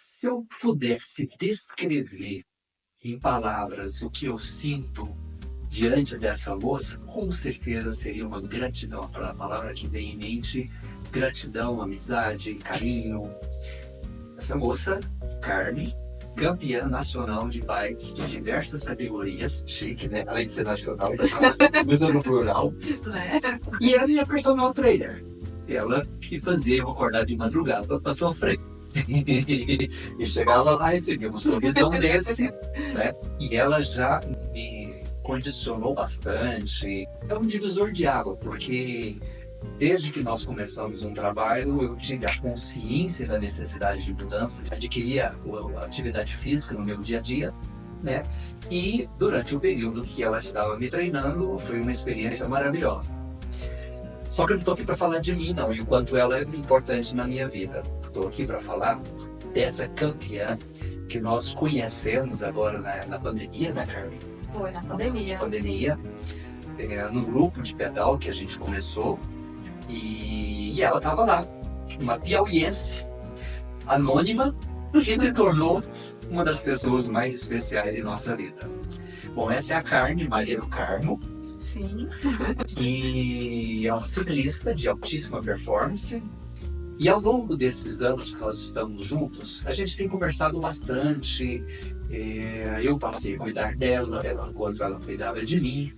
Se eu pudesse descrever em palavras o que eu sinto diante dessa moça, com certeza seria uma gratidão. A palavra que vem em mente: gratidão, amizade, carinho. Essa moça, Carme, campeã nacional de bike de diversas categorias, chique, né? Além de ser nacional, usa no plural. E ela é minha personal trainer. Ela que fazia eu acordar de madrugada para sofrer. E chegava lá e recebia um sorrisão desse, né? E ela já me condicionou bastante. É um divisor de água, porque desde que nós começamos um trabalho, eu tive a consciência da necessidade de mudança, adquirir a atividade física no meu dia a dia, né? E durante o período que ela estava me treinando, foi uma experiência maravilhosa. Só que eu não estou aqui para falar de mim, não, enquanto ela é importante na minha vida. Estou aqui para falar dessa campeã que nós conhecemos agora na pandemia, né, Carmen? Foi na pandemia. No grupo de pedal que a gente começou. E ela estava lá, uma piauiense, anônima, que se tornou uma das pessoas mais especiais em nossa vida. Bom, essa é a Carme, Maria do Carmo. Sim. E é uma ciclista de altíssima performance. E ao longo desses anos que nós estamos juntos, a gente tem conversado bastante. Eu passei a cuidar dela, enquanto ela cuidava de mim.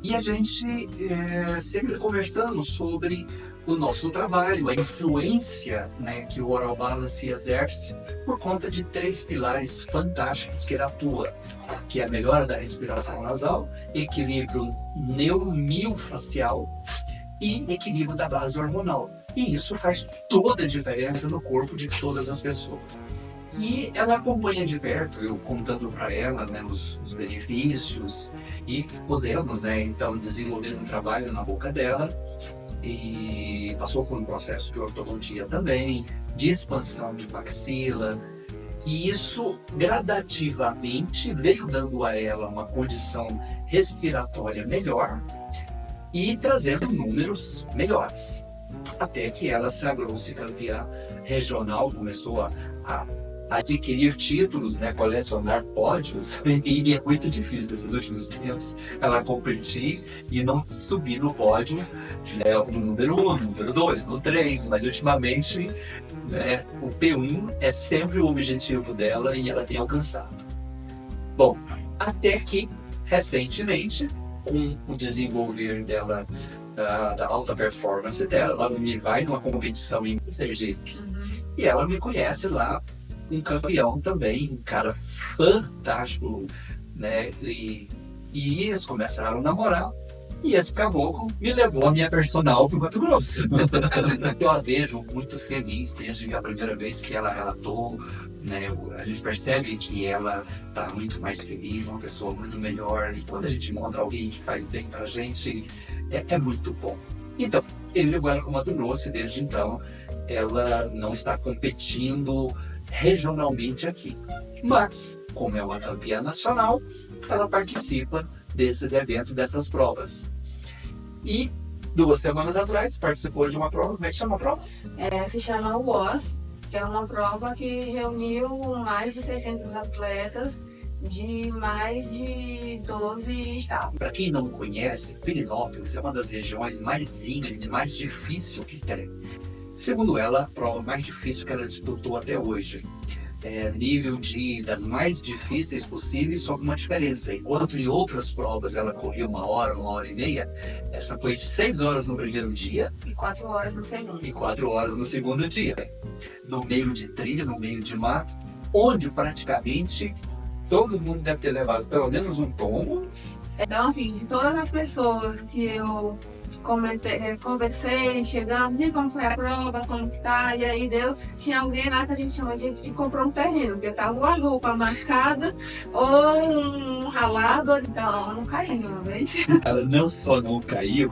E a gente sempre conversando sobre o nosso trabalho, a influência, né, que o Oral Balance exerce por conta de 3 pilares fantásticos que ele atua, que é a melhora da respiração nasal, equilíbrio neuromiofacial e equilíbrio da base hormonal. E isso faz toda a diferença no corpo de todas as pessoas. E ela acompanha de perto, eu contando para ela, né, os benefícios, e podemos, né, então desenvolver um trabalho na boca dela. E passou por um processo de ortodontia também, de expansão de maxila. E isso gradativamente veio dando a ela uma condição respiratória melhor e trazendo números melhores. Até que ela sagrou-se campeã regional, começou a adquirir títulos, né, colecionar pódios, e é muito difícil nesses últimos tempos ela competir e não subir no pódio, né, no número 1, no número 2, no 3, mas ultimamente, né, o P1 é sempre o objetivo dela e ela tem alcançado. Bom, até que recentemente, com o desenvolver dela, da alta performance dela, ela me vai numa competição em Sergipe, e ela me conhece lá, um campeão também, um cara fantástico, né? E eles começaram a namorar, e esse caboclo me levou a minha personal para o Mato Grosso. Eu a vejo muito feliz desde a primeira vez que ela relatou, né? A gente percebe que ela está muito mais feliz, uma pessoa muito melhor, e quando a gente encontra alguém que faz bem para a gente, é muito bom. Então, ele levou ela para o Mato Grosso, e desde então ela não está competindo regionalmente aqui, mas como é uma campeã nacional, ela participa desses eventos, dessas provas. E 2 semanas atrás participou de uma prova. Como é que chama a prova? Se chama WOS, que é uma prova que reuniu mais de 600 atletas de mais de 12 estados. Para quem não conhece, Pirenópolis é uma das regiões mais íngremes, mais difícil que tem. Segundo ela, a prova mais difícil que ela disputou até hoje. Nível das mais difíceis possíveis, só com uma diferença. Enquanto em outras provas ela corria 1 hora, 1 hora e meia, essa foi 6 horas no primeiro dia. E 4 horas no segundo. E 4 horas no segundo dia. No meio de trilha, no meio de mato, onde praticamente todo mundo deve ter levado pelo menos um tombo. Então, assim, de todas as pessoas que eu conversei, chegamos, e como foi a prova, como que tá, e aí tinha alguém lá que a gente chama de comprou um terreno, porque tava uma roupa marcada, ou um ralado, então não caiu nenhuma vez. Ela não só não caiu,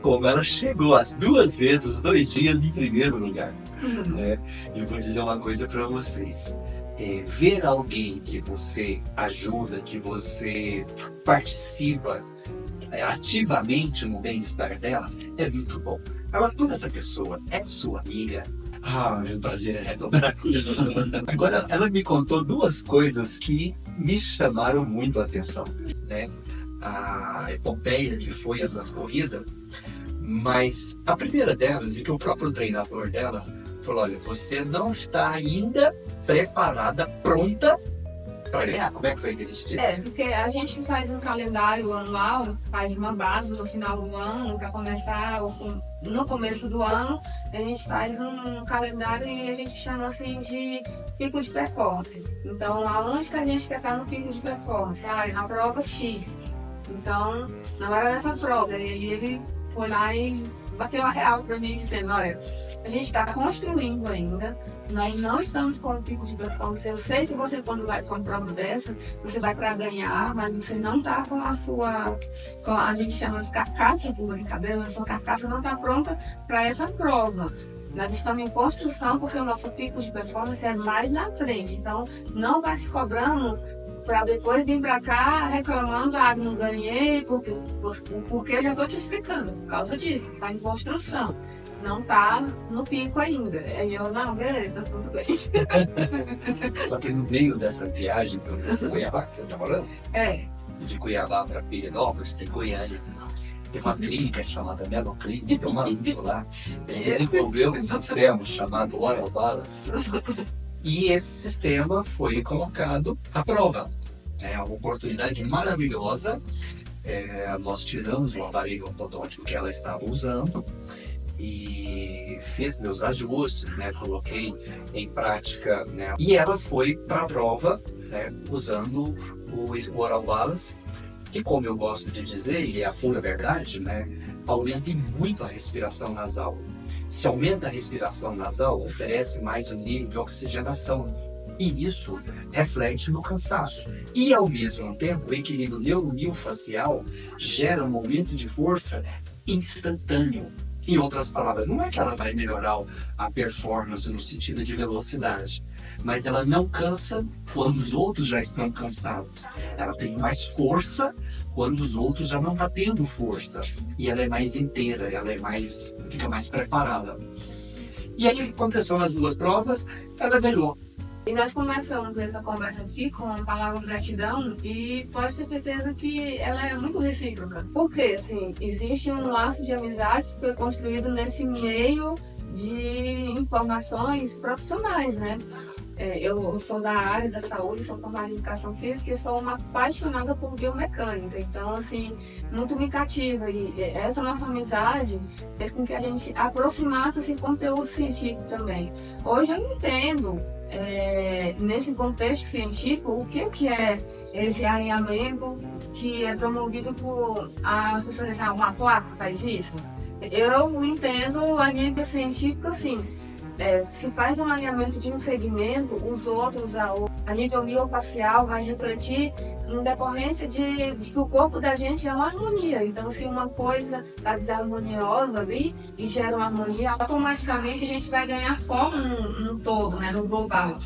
como ela chegou as 2 vezes, os 2 dias em primeiro lugar. Né? Eu vou dizer uma coisa para vocês. Ver alguém que você ajuda, que você participa ativamente no bem-estar dela, é muito bom. Agora, quando essa pessoa é sua amiga, Meu prazer é redobrar. Agora, ela me contou duas coisas que me chamaram muito a atenção, né? A epopeia que foi essas corridas, mas a primeira delas, e que o próprio treinador dela falou, olha, você não está ainda preparada, pronta para ganhar. Como é que foi que ele disse? Porque a gente faz um calendário anual, faz uma base no final do ano, para começar, no começo do ano, a gente faz um calendário e a gente chama assim de pico de performance. Então, aonde que a gente quer estar no pico de performance? Na prova X. Então, na hora dessa prova, ele foi lá e bateu a real para mim, dizendo, olha, a gente está construindo ainda, nós não estamos com o pico de performance. Eu sei que você, quando vai com uma prova dessa, você vai para ganhar, mas você não está com a sua, a gente chama de carcaça por brincadeira, a sua carcaça não está pronta para essa prova. Nós estamos em construção porque o nosso pico de performance é mais na frente, então não vai se cobrando para depois vir para cá reclamando, não ganhei, porque eu já estou te explicando, por causa disso, está em construção. Não tá no pico ainda. Aí eu, não, beleza, tudo bem. Só que no meio dessa viagem para Cuiabá, que você está falando? De Cuiabá para Pirenópolis, tem Goiânia. Tem uma clínica chamada Meloclinic, tem uma amiga lá. Ele desenvolveu um sistema chamado Oral Balance. E esse sistema foi colocado à prova. É uma oportunidade maravilhosa. Nós tiramos o aparelho ortodôntico que ela estava usando e fiz meus ajustes, né? Coloquei em prática, né? E ela foi para a prova, né? Usando o Oral Balance, que, como eu gosto de dizer, e é a pura verdade, né? Aumenta muito a respiração nasal. Se aumenta a respiração nasal, oferece mais um nível de oxigenação. E isso reflete no cansaço. E, ao mesmo tempo, o equilíbrio neuromiofacial gera um aumento de força instantâneo. Em outras palavras, não é que ela vai melhorar a performance no sentido de velocidade, mas ela não cansa quando os outros já estão cansados. Ela tem mais força quando os outros já não estão tendo força. E ela é mais inteira, fica mais preparada. E aí, o que aconteceu nas duas provas? Ela melhorou. E nós começamos essa conversa aqui com a palavra gratidão e pode ter certeza que ela é muito recíproca. Porque, assim, existe um laço de amizade que foi construído nesse meio de informações profissionais, né? Eu sou da área da saúde, sou formada em educação física e sou uma apaixonada por biomecânica. Então, assim, muito me cativa. E essa nossa amizade fez com que a gente aproximasse esse conteúdo científico também. Hoje eu entendo, nesse contexto científico, o que é esse alinhamento que é promovido por uma placa faz isso. Eu entendo a nível científico assim. Se faz um alinhamento de um segmento, os outros, a nível miofacial, vai refletir em decorrência de que o corpo da gente é uma harmonia. Então, se uma coisa está desarmoniosa ali e gera uma harmonia, automaticamente a gente vai ganhar forma no todo, né, no global.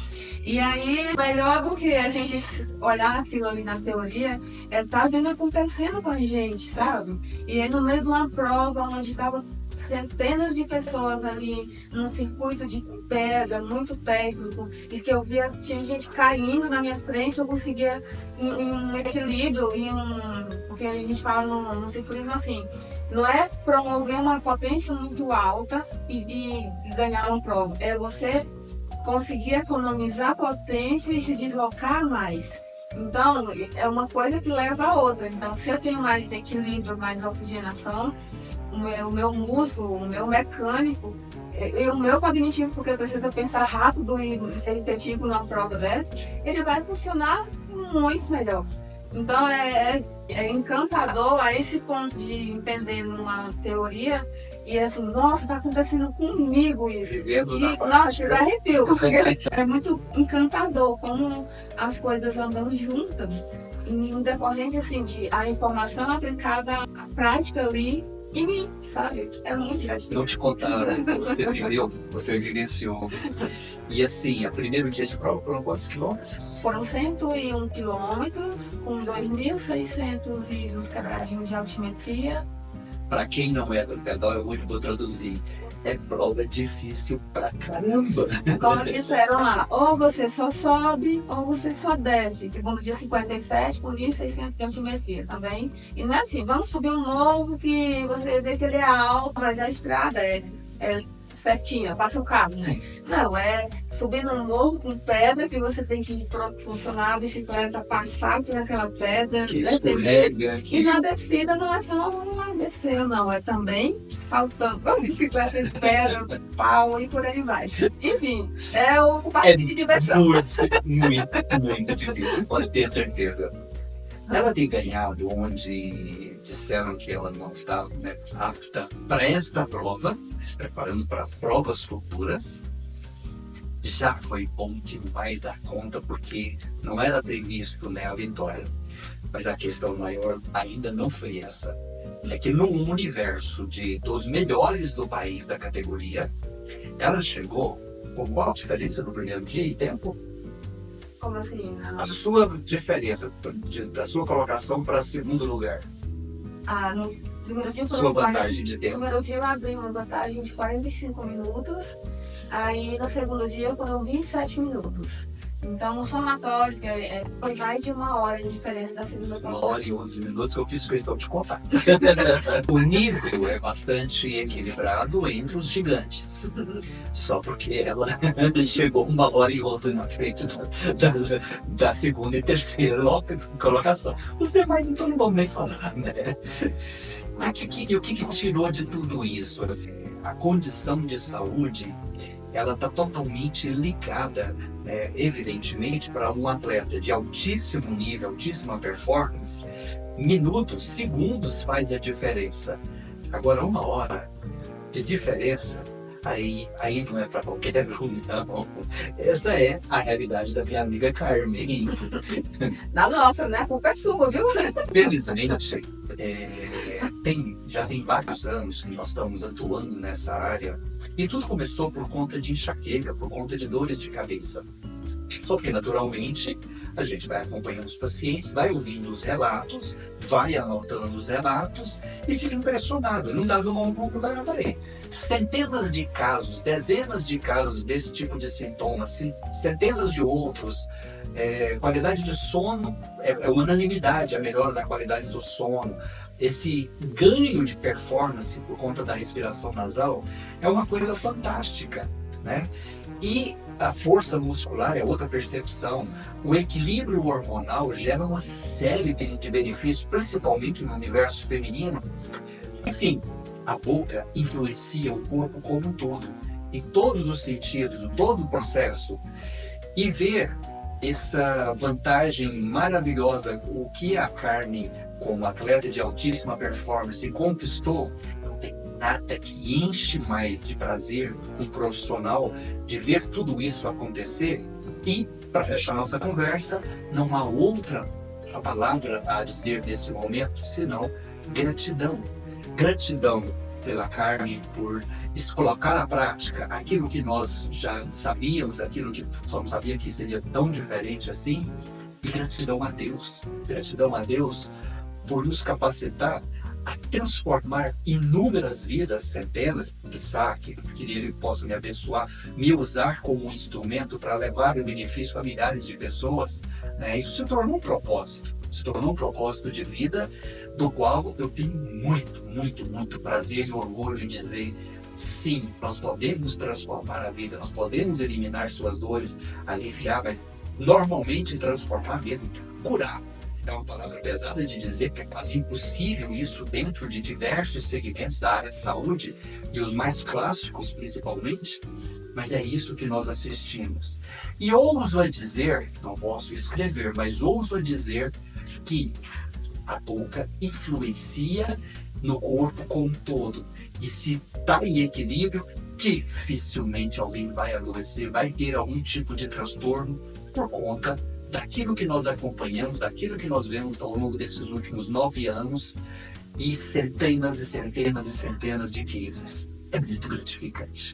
E aí, melhor do que a gente olhar aquilo ali na teoria, tá vendo acontecendo com a gente, sabe? E aí, no meio de uma prova onde estava centenas de pessoas ali num circuito de pedra muito técnico e que eu via, tinha gente caindo na minha frente, eu conseguia um equilíbrio o que a gente fala no ciclismo assim, não é promover uma potência muito alta e ganhar uma prova, é você conseguir economizar potência e se deslocar mais. Então, é uma coisa que leva a outra. Então, se eu tenho mais equilíbrio, mais oxigenação, o meu músculo, o meu mecânico e o meu cognitivo, porque precisa pensar rápido e efetivo numa prova dessa, ele vai funcionar muito melhor. Então é encantador a esse ponto de entender numa teoria e assim, nossa, tá acontecendo comigo isso. Nossa, eu arrepio. É muito encantador como as coisas andam juntas, em decorrência assim, de a informação aplicada à prática ali em mim, sabe? É muito gratificante. Não te contaram, você viveu, você vivenciou. E assim, o primeiro dia de prova foram quantos quilômetros? Foram 101 quilômetros, com 2.600 e uns quebradinhos de altimetria. Para quem não é do pedal, eu vou traduzir. É prova difícil pra caramba. Como disseram lá, ou você só sobe ou você só desce. Segundo dia 57, por 1.600 cm também. E não é assim, vamos subir um morro que você vê que ele é alto, mas a estrada é certinha, passa o carro, né? Não, é subir num morro com pedra que você tem que funcionar a bicicleta, passar por aquela pedra. Que escorrega. E na descida não é só vamos lá descer, não. É também saltando a bicicleta em pedra, pau e por aí vai. Enfim, é o parque de diversão. Muito difícil, pode ter certeza. Ela tem ganhado onde disseram que ela não estava, né, apta para esta prova, se preparando para provas futuras. Já foi bom demais dar conta, porque não era previsto, né, a vitória. Mas a questão maior ainda não foi essa. É que no universo dos melhores do país da categoria, ela chegou com qual diferença no primeiro dia e tempo? Como assim? A sua diferença da sua colocação para segundo lugar. No primeiro dia Sua vantagem de tempo. No primeiro dia eu abri uma vantagem de 45 minutos. Aí no segundo dia foram 27 minutos. Então no somatório foi mais de 1 hora de diferença da segunda colocação. 1 hora e 11 minutos que eu fiz questão de contar. O nível é bastante equilibrado entre os gigantes. Só porque ela chegou 1 hora e 11 na frente da segunda e terceira colocação. Os demais então não vão nem falar, né? Mas o que tirou de tudo isso? Assim, a condição de saúde, ela está totalmente ligada, evidentemente, para um atleta de altíssimo nível, altíssima performance. Minutos, segundos faz a diferença. Agora, 1 hora de diferença, aí não é para qualquer um, não. Essa é a realidade da minha amiga Carmen. Da nossa, né? A culpa é sua, viu? Felizmente, já tem vários anos que nós estamos atuando nessa área, e tudo começou por conta de enxaqueca, por conta de dores de cabeça. Só que, naturalmente, a gente vai acompanhando os pacientes, vai ouvindo os relatos, vai anotando os relatos e fica impressionado. Não dá uma um vai lá, peraí. Centenas de casos, dezenas de casos desse tipo de sintomas, centenas de outros. Qualidade de sono, é unanimidade a melhora da qualidade do sono. Esse ganho de performance por conta da respiração nasal é uma coisa fantástica, né? E a força muscular é outra percepção. O equilíbrio hormonal gera uma série de benefícios, principalmente no universo feminino. Enfim, a boca influencia o corpo como um todo, em todos os sentidos, em todo o processo. E ver essa vantagem maravilhosa, o que a Carmen, como atleta de altíssima performance, conquistou, não tem nada que enche mais de prazer um profissional de ver tudo isso acontecer. E, para fechar nossa conversa, não há outra palavra a dizer nesse momento senão gratidão. Gratidão pela Carmen por colocar à prática aquilo que nós já sabíamos, aquilo que só não sabia que seria tão diferente assim. E gratidão a Deus por nos capacitar a transformar inúmeras vidas, centenas, que Ele possa me abençoar, me usar como um instrumento para levar o benefício a milhares de pessoas, né? Isso se tornou um propósito de vida, do qual eu tenho muito prazer e orgulho em dizer: sim, nós podemos transformar a vida, nós podemos eliminar suas dores, aliviar, mas normalmente transformar mesmo, curar. É uma palavra pesada de dizer, que é quase impossível isso dentro de diversos segmentos da área de saúde, e os mais clássicos principalmente, mas é isso que nós assistimos. E ouso a dizer, não posso escrever, mas ouso a dizer que a boca influencia no corpo como um todo. E se está em equilíbrio, dificilmente alguém vai adoecer, vai ter algum tipo de transtorno por conta daquilo que nós acompanhamos, daquilo que nós vemos ao longo desses últimos 9 anos e centenas e centenas e centenas de cases. É muito gratificante.